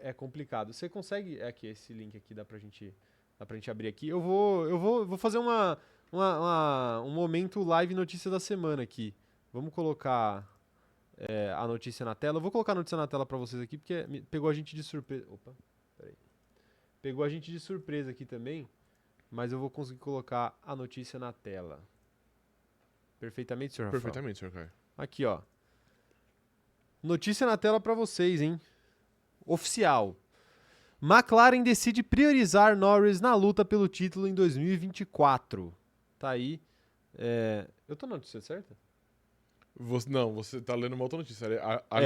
é complicado. Você consegue... Aqui, esse link aqui dá pra gente abrir aqui. Eu vou fazer um momento live notícia da semana aqui. Vamos colocar a notícia na tela. Eu vou colocar a notícia na tela pra vocês aqui, porque pegou a gente de surpresa. Opa, peraí. Pegou a gente de surpresa aqui também, mas eu vou conseguir colocar a notícia na tela. Perfeitamente, senhor Rafael? Perfeitamente, senhor Caio. Aqui, ó. Notícia na tela pra vocês, hein? Oficial. McLaren decide priorizar Norris na luta pelo título em 2024. Tá aí. Eu tô na notícia certa? Você tá lendo uma outra notícia.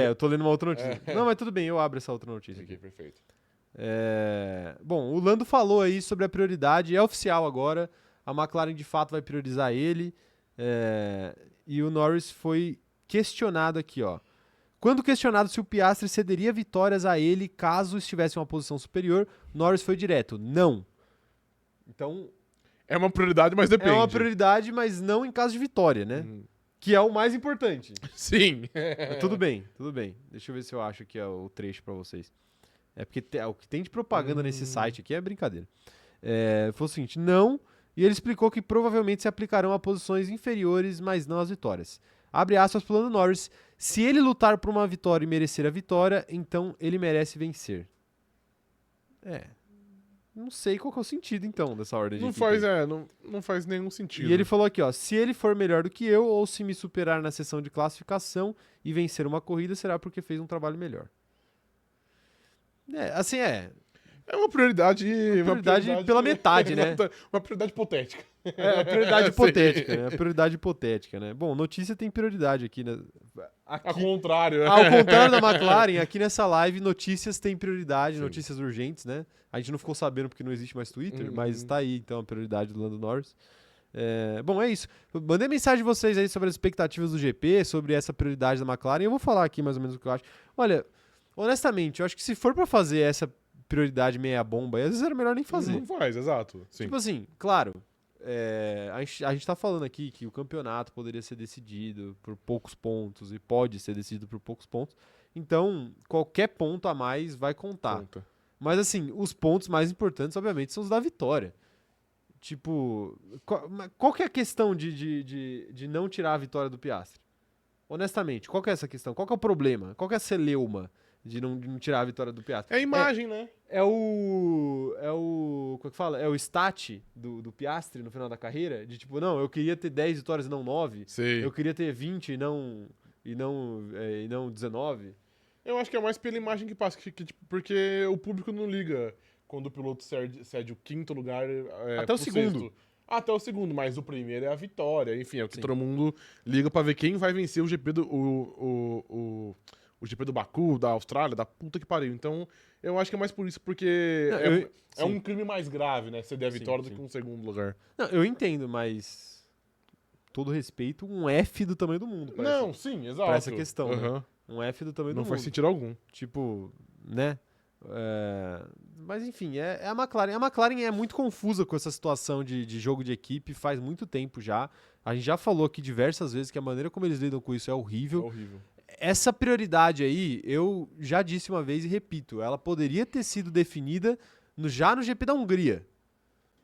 Eu tô lendo uma outra notícia. Não, mas tudo bem, eu abro essa outra notícia Ok, aqui. perfeito. Bom, o Lando falou aí sobre a prioridade, é oficial agora. A McLaren de fato vai priorizar ele. E o Norris foi questionado aqui, ó. Quando questionado se o Piastri cederia vitórias a ele caso estivesse em uma posição superior, Norris foi direto: não. Então, É uma prioridade, mas depende. é uma prioridade, mas não em caso de vitória, né? Que é o mais importante. Sim. Mas tudo bem, tudo bem. Deixa eu ver se eu acho aqui o trecho pra vocês. É porque o que tem de propaganda nesse site aqui é brincadeira. Foi o seguinte: não. E ele explicou que provavelmente se aplicarão a posições inferiores, mas não às vitórias. Abre aspas pro Lando Norris: se ele lutar por uma vitória e merecer a vitória, então ele merece vencer. Não sei qual que é o sentido, então, dessa ordem de Não equipe faz, aí. não faz nenhum sentido. E ele falou aqui, ó: se ele for melhor do que eu, ou se me superar na sessão de classificação e vencer uma corrida, será porque fez um trabalho melhor. É uma prioridade... Pela metade, né? Uma prioridade hipotética. A prioridade Sim. hipotética, né? A prioridade hipotética, né? Bom, notícia tem prioridade aqui, né? Ao contrário. Ao contrário da McLaren, aqui nessa live, notícias têm prioridade, Sim. notícias urgentes, né? A gente não ficou sabendo porque não existe mais Twitter, mas tá aí, então, a prioridade do Lando Norris. Bom, é isso. Mandei mensagem de vocês aí sobre as expectativas do GP, sobre essa prioridade da McLaren. Eu vou falar aqui mais ou menos o que eu acho. Olha, honestamente, eu acho que se for pra fazer essa prioridade meia bomba, às vezes era melhor nem fazer. Não faz, exato. Sim. Tipo assim, claro, a gente tá falando aqui que o campeonato poderia ser decidido por poucos pontos e pode ser decidido por poucos pontos. Então, qualquer ponto a mais vai contar. Conta. Mas assim, os pontos mais importantes, obviamente, são os da vitória. Tipo, qual que é a questão de não tirar a vitória do Piastri? Honestamente, qual que é essa questão? Qual que é o problema? Qual que é a celeuma de não tirar a vitória do Piastri? É a imagem, né? Como é que fala? É o stat do Piastri no final da carreira? De tipo, não, eu queria ter 10 vitórias e não 9. Sei. Eu queria ter 20 e não 19. Eu acho que é mais pela imagem que passa, tipo, porque o público não liga quando o piloto cede o quinto lugar Até o pro segundo. sexto. Até o segundo, mas o primeiro é a vitória. Enfim, é o que Sim. todo mundo liga pra ver quem vai vencer o GP o GP do Baku, da Austrália, da puta que pariu. Então, eu acho que é mais por isso, porque Não, é um crime mais grave, né? Ceder a Sim, vitória sim. do que um segundo lugar. Não, eu entendo, mas todo respeito, um F do tamanho do mundo. Não, sim, exato. Pra essa questão, né? Aham. Um F do tamanho Não do faz mundo. sentido algum. Tipo, né? Mas enfim, é a McLaren. A McLaren é muito confusa com essa situação de jogo de equipe faz muito tempo já. A gente já falou aqui diversas vezes que a maneira como eles lidam com isso é É horrível. horrível. Essa prioridade aí, eu já disse uma vez e repito, ela poderia ter sido definida já no GP da Hungria.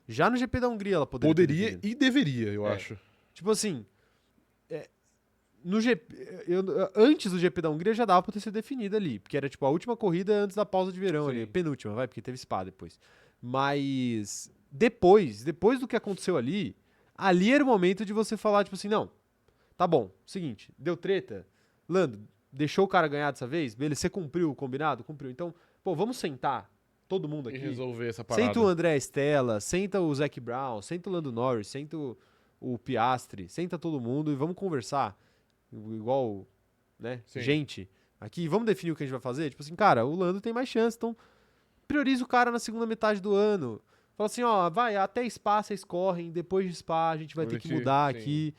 Já no GP da Hungria ela poderia ter Poderia definido. e deveria, eu É. acho. Tipo assim, no GP, antes do GP da Hungria já dava pra ter sido definida ali, porque era tipo a última corrida antes da pausa de verão ali, Sim. penúltima, vai, porque teve Spa depois. Mas depois do que aconteceu ali era o momento de você falar tipo assim, não, tá bom, seguinte, deu treta, Lando, deixou o cara ganhar dessa vez? Beleza, você cumpriu o combinado? Cumpriu. Então, pô, vamos sentar, todo mundo E aqui. resolver essa parada. Senta o André Stella, senta o Zac Brown, senta o Lando Norris, senta o Piastri, senta todo mundo e vamos conversar. Igual, né, Sim. gente, aqui, vamos definir o que a gente vai fazer? Tipo assim, cara, o Lando tem mais chance, então prioriza o cara na segunda metade do ano. Fala assim, ó, vai, até Spa vocês correm, depois de Spa a gente vai ter que mudar sim. aqui.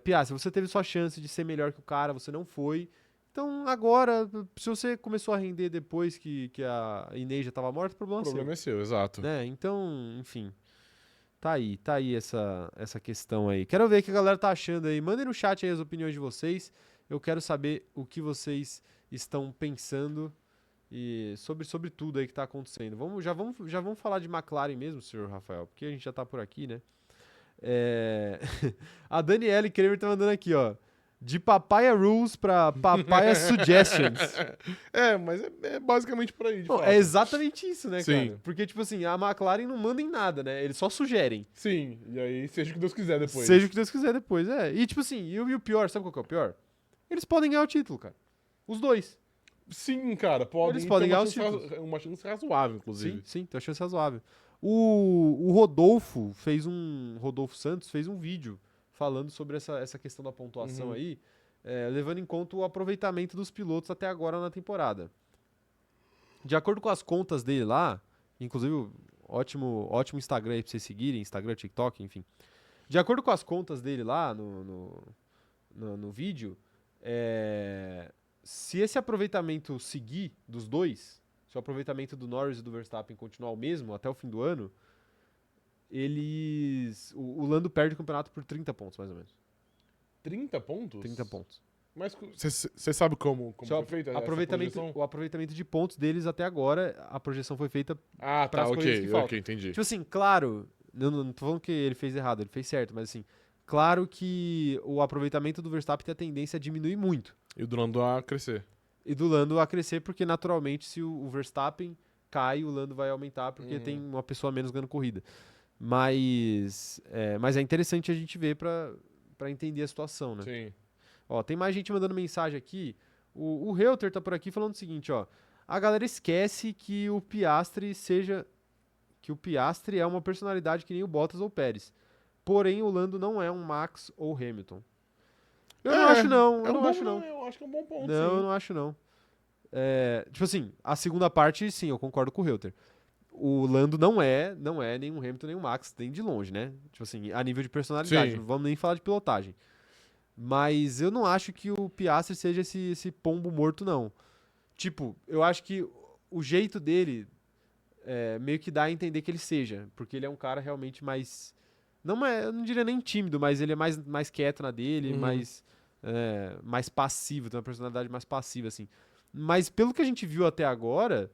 Piastri, você teve sua chance de ser melhor que o cara, você não foi. Então agora, se você começou a render depois que a Inês já tava morta, o problema O problema é seu, exato. né? Então, enfim. Tá aí essa questão aí. Quero ver o que a galera tá achando aí. Mandem no chat aí as opiniões de vocês. Eu quero saber o que vocês estão pensando. e sobre tudo aí que tá acontecendo. Já vamos falar de McLaren mesmo, senhor Rafael, porque a gente já tá por aqui, né? É... A Daniele Kramer tá mandando aqui, ó. De Papaya Rules pra Papaya Suggestions. Mas é basicamente por aí, de Bom, fato. é exatamente isso, né, Sim. cara? Porque, tipo assim, a McLaren não manda em nada, né? Eles só sugerem. Sim, e aí seja o que Deus quiser depois. Seja o que Deus quiser depois, é. E, tipo assim, e o pior, sabe qual que é o pior? Eles podem ganhar o título, cara. Os dois. Sim, cara, Eles podem ter ganhar os títulos. uma chance razoável, Sim, inclusive. sim, tem uma chance razoável. O Rodolfo Rodolfo Santos fez um vídeo falando sobre essa questão da pontuação Uhum. aí, levando em conta o aproveitamento dos pilotos até agora na temporada. De acordo com as contas dele lá, inclusive ótimo Instagram aí pra vocês seguirem, Instagram, TikTok, enfim. De acordo com as contas dele lá no vídeo, se esse aproveitamento seguir dos dois, se o aproveitamento do Norris e do Verstappen continuar o mesmo até o fim do ano, o Lando perde o campeonato por 30 pontos, mais ou menos. 30 pontos? 30 pontos. Mas você sabe como Se o foi feita essa aproveitamento, projeção? o aproveitamento de pontos deles até agora, a projeção foi feita Ah, pras tá, corridas que faltam. ok, entendi. Tipo assim, claro, eu não tô falando que ele fez errado, ele fez certo, mas assim, claro que o aproveitamento do Verstappen tem a tendência a diminuir muito. E o Lando a crescer. E do Lando a crescer, porque naturalmente se o Verstappen cai, o Lando vai aumentar, porque tem uma pessoa a menos ganhando corrida. Mas é interessante a gente ver pra entender a situação, né? Sim. Ó, tem mais gente mandando mensagem aqui. O Reuter tá por aqui falando o seguinte, ó. A galera esquece que o Piastri é uma personalidade que nem o Bottas ou o Pérez. Porém, o Lando não é um Max ou Hamilton. Eu não acho não, eu não acho não. Eu acho que é um bom ponto, Não, sim. eu não acho não. Tipo assim, a segunda parte, sim, eu concordo com o Reuter. O Lando não é nem um Hamilton, nem um Max, nem de longe, né? Tipo assim, a nível de personalidade. Sim. Não vamos nem falar de pilotagem. Mas eu não acho que o Piastri seja esse pombo morto, não. Tipo, eu acho que o jeito dele meio que dá a entender que ele seja. Porque ele é um cara realmente mais... eu não diria nem tímido, mas ele é mais quieto na dele, Uhum. mais passivo, tem uma personalidade mais passiva, assim. Mas pelo que a gente viu até agora,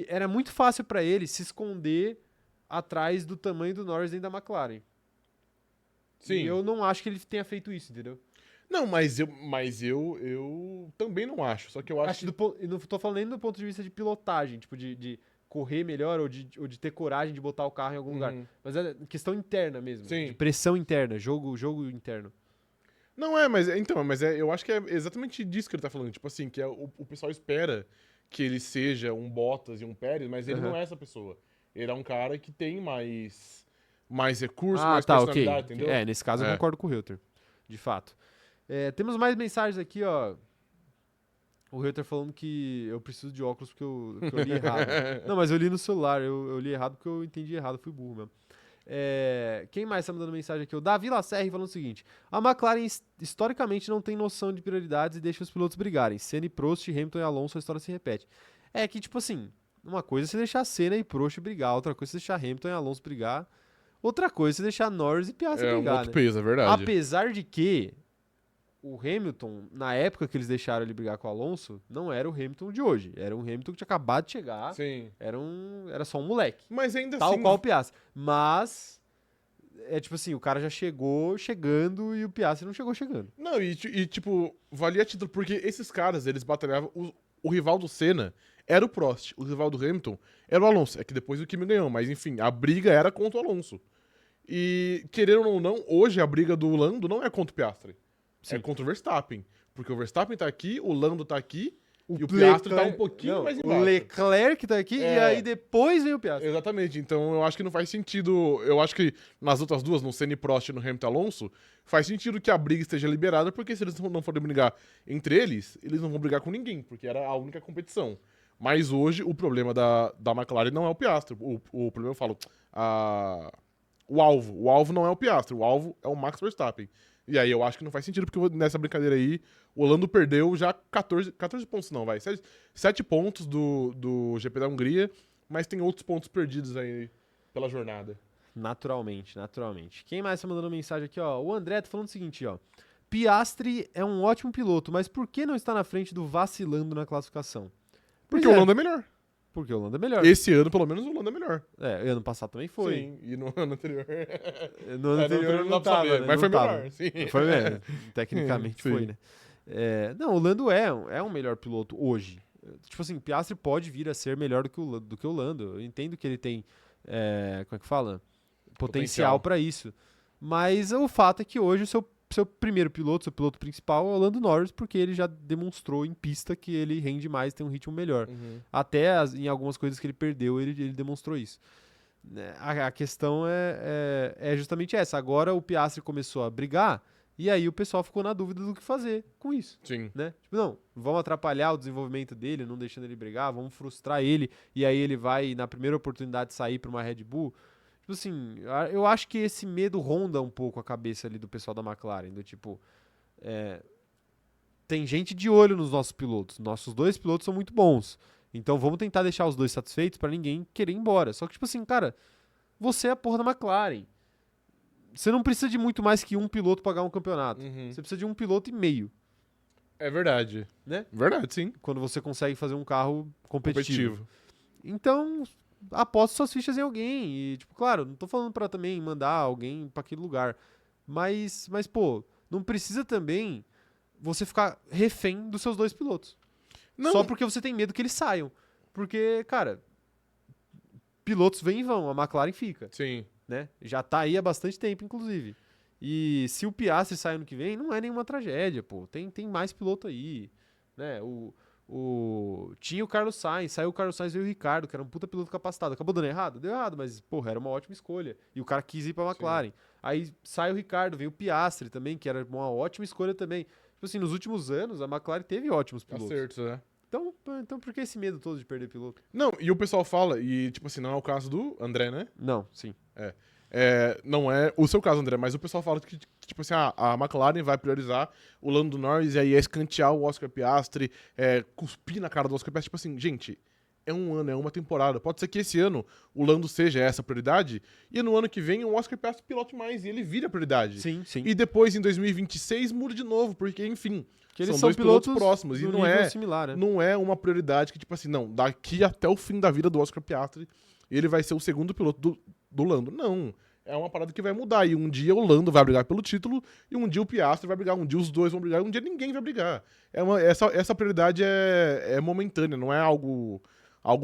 era muito fácil pra ele se esconder atrás do tamanho do Norris dentro da McLaren. Sim. E eu não acho que ele tenha feito isso, entendeu? Não, mas eu também não acho. Só que eu acho que... Eu não tô falando nem do ponto de vista de pilotagem, tipo, de correr melhor ou de ter coragem de botar o carro em algum lugar. Mas é questão interna mesmo. Sim. De pressão interna, jogo interno. Não eu acho que é exatamente disso que ele tá falando. Tipo assim, que o pessoal espera que ele seja um Bottas e um Pérez, mas ele não é essa pessoa. Ele é um cara que tem mais recursos, mais personalidade, ok. entendeu? Nesse caso eu concordo com o Reuter. De fato. Temos mais mensagens aqui, ó. O Reuter falando que eu preciso de óculos porque eu li errado. Não, mas eu li no celular. Eu li errado porque eu entendi errado. Fui burro mesmo. Quem mais tá mandando mensagem aqui? O Davi Lacerre falando o seguinte: a McLaren historicamente não tem noção de prioridades e deixa os pilotos brigarem. Senna e Prost, Hamilton e Alonso, a história se repete. É que, tipo assim, uma coisa é você deixar Senna e Prost brigar, outra coisa é você deixar Hamilton e Alonso brigar, outra coisa é você deixar Norris e Piastri É um brigar, outro né? peso, é verdade. Apesar de que o Hamilton, na época que eles deixaram ele brigar com o Alonso, não era o Hamilton de hoje. Era um Hamilton que tinha acabado de chegar. Sim. Era só um moleque. Mas ainda Tal assim... qual o Piastri. Mas, tipo assim, o cara já chegou chegando e o Piastri não chegou chegando. Não, tipo, valia título, porque esses caras, eles batalhavam... O rival do Senna era o Prost, o rival do Hamilton era o Alonso. É que depois o Kimi ganhou, mas enfim, a briga era contra o Alonso. E, querendo ou não, hoje a briga do Lando não é contra o Piastri. Sim. É contra o Verstappen. Porque o Verstappen tá aqui, o Lando tá aqui, e o Leclerc Piastri tá um pouquinho mais embaixo. O Leclerc tá aqui e aí depois vem o Piastri. Exatamente, então eu acho que não faz sentido. Eu acho que nas outras duas, no Senna e Prost e no Hamilton e Alonso, faz sentido que a briga esteja liberada, porque se eles não forem brigar entre eles não vão brigar com ninguém, porque era a única competição. Mas hoje o problema da McLaren não é o Piastri. O problema, eu falo, o alvo. O alvo não é o Piastri, o alvo é o Max Verstappen. E aí eu acho que não faz sentido, porque nessa brincadeira aí, o Lando perdeu já 14 pontos não, vai. 7 pontos do GP da Hungria, mas tem outros pontos perdidos aí pela jornada. Naturalmente. Quem mais tá mandando mensagem aqui, ó? O André tá falando o seguinte, ó. Piastri é um ótimo piloto, mas por que não está na frente do vacilando na classificação? Porque Pois o é. Lando é melhor. Porque o Lando é melhor. Esse ano, pelo menos, o Lando é melhor. Ano passado também foi. Sim, e no ano anterior. No ano anterior não não dá pra tava, saber, né? mas Não foi tava. melhor, sim. Foi mesmo. Tecnicamente Sim. foi, né? Não, o Lando é um melhor piloto hoje. Tipo assim, Piastri pode vir a ser melhor do que o Lando. Eu entendo que ele tem, como é que fala? Potencial pra isso. Mas o fato é que hoje o seu primeiro piloto, seu piloto principal é o Lando Norris, porque ele já demonstrou em pista que ele rende mais, tem um ritmo melhor. Uhum. Até em algumas coisas que ele perdeu, ele demonstrou isso. A questão é justamente essa. Agora o Piastri começou a brigar, e aí o pessoal ficou na dúvida do que fazer com isso. Sim. Né? Tipo, não, vamos atrapalhar o desenvolvimento dele, não deixando ele brigar, vamos frustrar ele, e aí ele vai, na primeira oportunidade, sair para uma Red Bull. Tipo assim, eu acho que esse medo ronda um pouco a cabeça ali do pessoal da McLaren, do tipo, tem gente de olho nos nossos pilotos, nossos dois pilotos são muito bons, então vamos tentar deixar os dois satisfeitos para ninguém querer ir embora. Só que, tipo assim, cara, você é a porra da McLaren. Você não precisa de muito mais que um piloto para ganhar um campeonato. Uhum. Você precisa de um piloto e meio, É verdade. né? Verdade, sim. Quando você consegue fazer um carro competitivo. Competitivo. Então, aposta suas fichas em alguém. E, tipo, claro, não tô falando pra também mandar alguém pra aquele lugar. Mas, pô, não precisa também você ficar refém dos seus dois pilotos. Não. Só porque você tem medo que eles saiam. Porque, cara, pilotos vêm e vão, a McLaren fica, Sim. né? Já tá aí há bastante tempo, inclusive. E se o Piastri sai ano que vem, não é nenhuma tragédia, pô. Tem mais piloto aí, né? Tinha o Carlos Sainz, saiu o Carlos Sainz e o Ricardo, que era um puta piloto capacitado. Acabou dando errado? Deu errado, mas, porra, era uma ótima escolha. E o cara quis ir pra McLaren. Sim. Aí sai o Ricardo, vem o Piastri também, que era uma ótima escolha também. Tipo assim, nos últimos anos, a McLaren teve ótimos pilotos. Acertos, né? Então por que esse medo todo de perder piloto? Não, e o pessoal fala, e tipo assim, não é o caso do André, né? Não, sim. Não é o seu caso, André, mas o pessoal fala que, tipo assim, a McLaren vai priorizar o Lando Norris e aí escantear o Oscar Piastri, cuspir na cara do Oscar Piastri. Tipo assim, gente, é um ano, é uma temporada. Pode ser que esse ano o Lando seja essa prioridade e no ano que vem o Oscar Piastri pilote mais e ele vira a prioridade. Sim, sim. E depois, em 2026, muda de novo, porque, enfim, que eles são dois pilotos próximos. E similar, né? não é uma prioridade que, tipo assim, não, daqui até o fim da vida do Oscar Piastri, ele vai ser o segundo piloto do Lando. Não. É uma parada que vai mudar. E um dia o Lando vai brigar pelo título, e um dia o Piastri vai brigar, um dia os dois vão brigar, e um dia ninguém vai brigar. Essa prioridade é momentânea, não é algo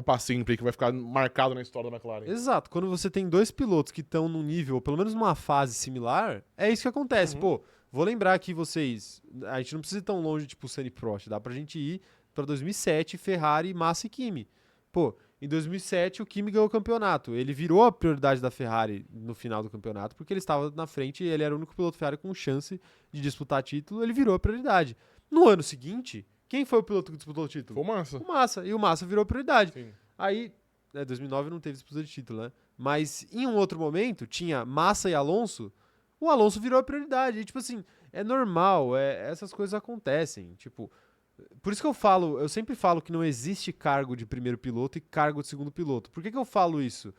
pra sempre, que vai ficar marcado na história da McLaren. Exato. Quando você tem dois pilotos que estão num nível, ou pelo menos numa fase similar, é isso que acontece. Uhum. Pô, vou lembrar aqui vocês, a gente não precisa ir tão longe, tipo o Senna e Prost, dá pra gente ir pra 2007, Ferrari, Massa e Kimi. Pô, em 2007 o Kimi ganhou o campeonato. Ele virou a prioridade da Ferrari no final do campeonato, porque ele estava na frente e ele era o único piloto Ferrari com chance de disputar título, ele virou a prioridade. No ano seguinte, quem foi o piloto que disputou o título? Foi o Massa. O Massa. E o Massa virou a prioridade. Sim. Aí, 2009 não teve disputa de título, né? Mas em um outro momento, tinha Massa e Alonso, o Alonso virou a prioridade. E, tipo assim, é normal, essas coisas acontecem. Tipo, por isso que eu sempre falo que não existe cargo de primeiro piloto e cargo de segundo piloto. Por que eu falo isso?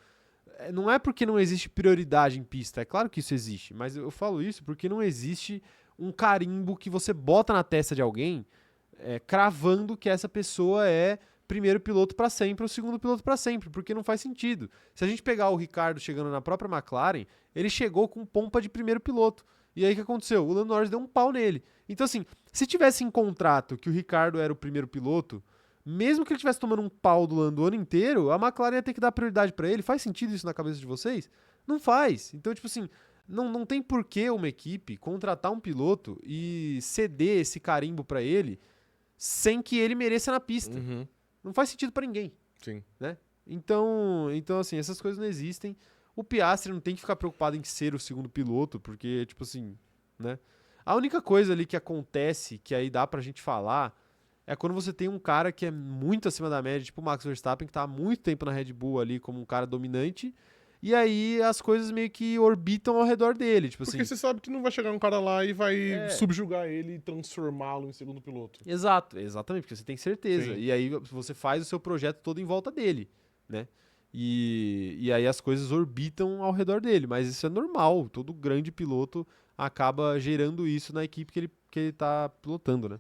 Não é porque não existe prioridade em pista, é claro que isso existe, mas eu falo isso porque não existe um carimbo que você bota na testa de alguém cravando que essa pessoa é primeiro piloto para sempre ou segundo piloto para sempre, porque não faz sentido. Se a gente pegar o Ricardo chegando na própria McLaren, ele chegou com pompa de primeiro piloto. E aí o que aconteceu? O Lando Norris deu um pau nele. Então assim, se tivesse em contrato que o Ricardo era o primeiro piloto, mesmo que ele estivesse tomando um pau do Lando o ano inteiro, a McLaren ia ter que dar prioridade para ele. Faz sentido isso na cabeça de vocês? Não faz. Então, tipo assim, não tem por que uma equipe contratar um piloto e ceder esse carimbo para ele sem que ele mereça na pista. Uhum. Não faz sentido pra ninguém. Sim. Né? Então, assim, essas coisas não existem. O Piastri não tem que ficar preocupado em ser o segundo piloto, porque, tipo assim, né? A única coisa ali que acontece, que aí dá pra gente falar, é quando você tem um cara que é muito acima da média, tipo o Max Verstappen, que tá há muito tempo na Red Bull ali como um cara dominante, e aí as coisas meio que orbitam ao redor dele, tipo Porque assim. você sabe que não vai chegar um cara lá e vai subjugar ele e transformá-lo em segundo piloto. Exatamente, porque você tem certeza. Sim. E aí você faz o seu projeto todo em volta dele, né? E aí as coisas orbitam ao redor dele, mas isso é normal, todo grande piloto acaba gerando isso na equipe que ele tá pilotando, né?